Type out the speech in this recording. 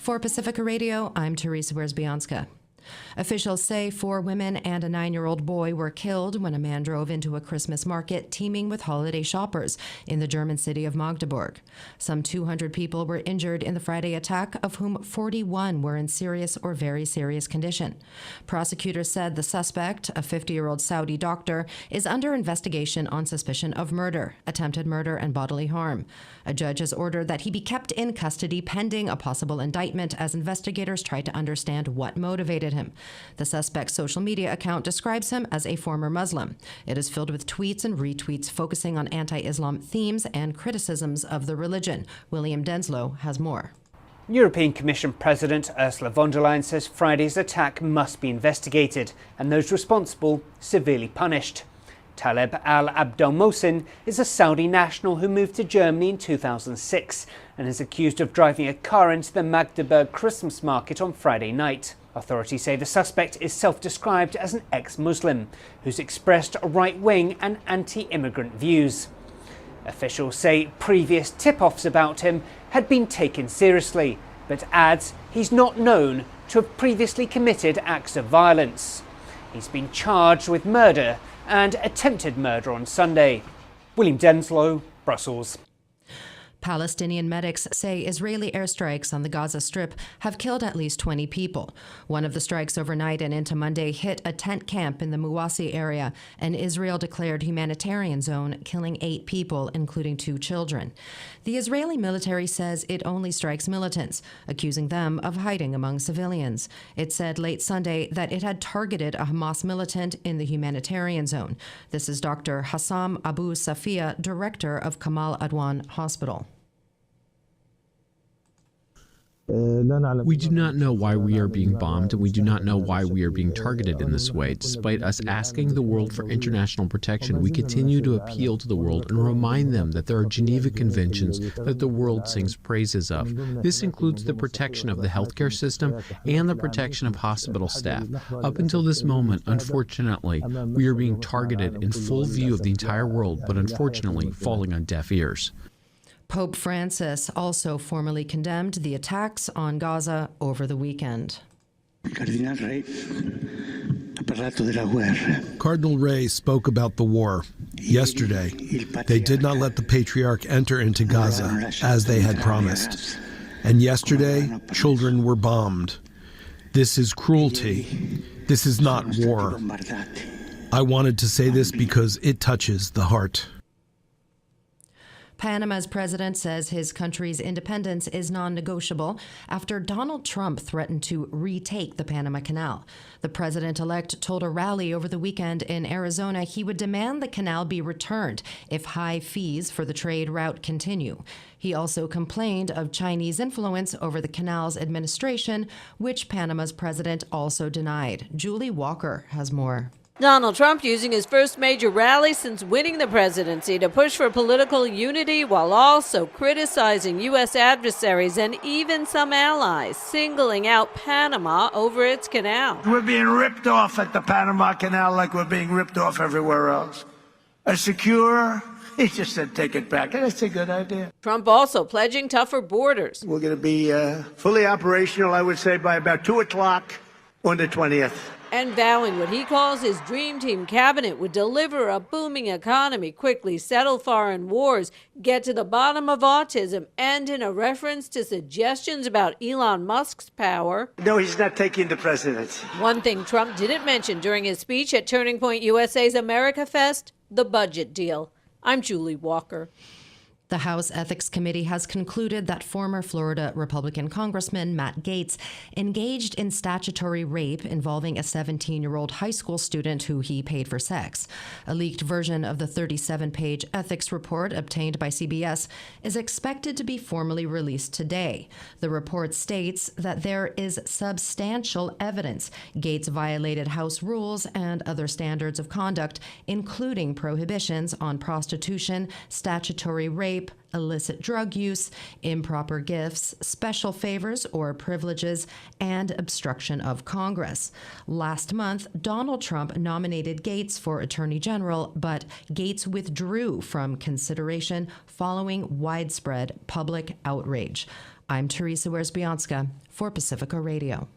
For Pacifica Radio, I'm Teresa Wiersbianska. Officials say 4 women and a 9-year-old boy were killed when a man drove into a Christmas market teeming with holiday shoppers in the German city of Magdeburg. Some 200 people were injured in the Friday attack, of whom 41 were in serious or very serious condition. Prosecutors said the suspect, a 50-year-old Saudi doctor, is under investigation on suspicion of murder, attempted murder, and bodily harm. A judge has ordered that he be kept in custody pending a possible indictment as investigators try to understand what motivated him. The suspect's social media account describes him as a former Muslim. It is filled with tweets and retweets focusing on anti-Islam themes and criticisms of the religion. William Denslow has more. European Commission President Ursula von der Leyen says Friday's attack must be investigated and those responsible severely punished. Taleb al-Abdel-Mohsen is a Saudi national who moved to Germany in 2006 and is accused of driving a car into the Magdeburg Christmas market on Friday night. Authorities say the suspect is self-described as an ex-Muslim who's expressed right-wing and anti-immigrant views. Officials say previous tip-offs about him had been taken seriously, but adds he's not known to have previously committed acts of violence. He's been charged with murder and attempted murder on Sunday. William Denslow, Brussels. Palestinian medics say Israeli airstrikes on the Gaza Strip have killed at least 20 people. One of the strikes overnight and into Monday hit a tent camp in the Muwasi area, an Israel-declared humanitarian zone, killing 8 people, including 2 children. The Israeli military says it only strikes militants, accusing them of hiding among civilians. It said late Sunday that it had targeted a Hamas militant in the humanitarian zone. This is Dr. Hassam Abu Safia, director of Kamal Adwan Hospital. We do not know why we are being bombed, and we do not know why we are being targeted in this way. Despite us asking the world for international protection, we continue to appeal to the world and remind them that there are Geneva Conventions that the world sings praises of. This includes the protection of the healthcare system and the protection of hospital staff. Up until this moment, unfortunately, we are being targeted in full view of the entire world, but unfortunately falling on deaf ears. Pope Francis also formally condemned the attacks on Gaza over the weekend. Cardinal Ray spoke about the war. Yesterday, they did not let the Patriarch enter into Gaza as they had promised. And yesterday, children were bombed. This is cruelty. This is not war. I wanted to say this because it touches the heart. Panama's president says his country's independence is non-negotiable after Donald Trump threatened to retake the Panama Canal. The president-elect told a rally over the weekend in Arizona he would demand the canal be returned if high fees for the trade route continue. He also complained of Chinese influence over the canal's administration, which Panama's president also denied. Julie Walker has more. Donald Trump using his first major rally since winning the presidency to push for political unity while also criticizing U.S. adversaries and even some allies, singling out Panama over its canal. We're being ripped off at the Panama Canal like we're being ripped off everywhere else. He just said take it back, and that's a good idea. Trump also pledging tougher borders. We're going to be fully operational, I would say, by about 2 o'clock on the 20th. And vowing what he calls his Dream Team cabinet would deliver a booming economy, quickly settle foreign wars, get to the bottom of autism, and in a reference to suggestions about Elon Musk's power. No, he's not taking the presidency. One thing Trump didn't mention during his speech at Turning Point USA's America Fest, the budget deal. I'm Julie Walker. The House Ethics Committee has concluded that former Florida Republican Congressman Matt Gaetz engaged in statutory rape involving a 17-year-old high school student who he paid for sex. A leaked version of the 37-page ethics report obtained by CBS is expected to be formally released today. The report states that there is substantial evidence Gaetz violated House rules and other standards of conduct, including prohibitions on prostitution, statutory rape, illicit drug use, improper gifts, special favors or privileges, and obstruction of Congress. Last month, Donald Trump nominated Gaetz for Attorney General, but Gaetz withdrew from consideration following widespread public outrage. I'm Teresa Wiersbianska for Pacifica Radio.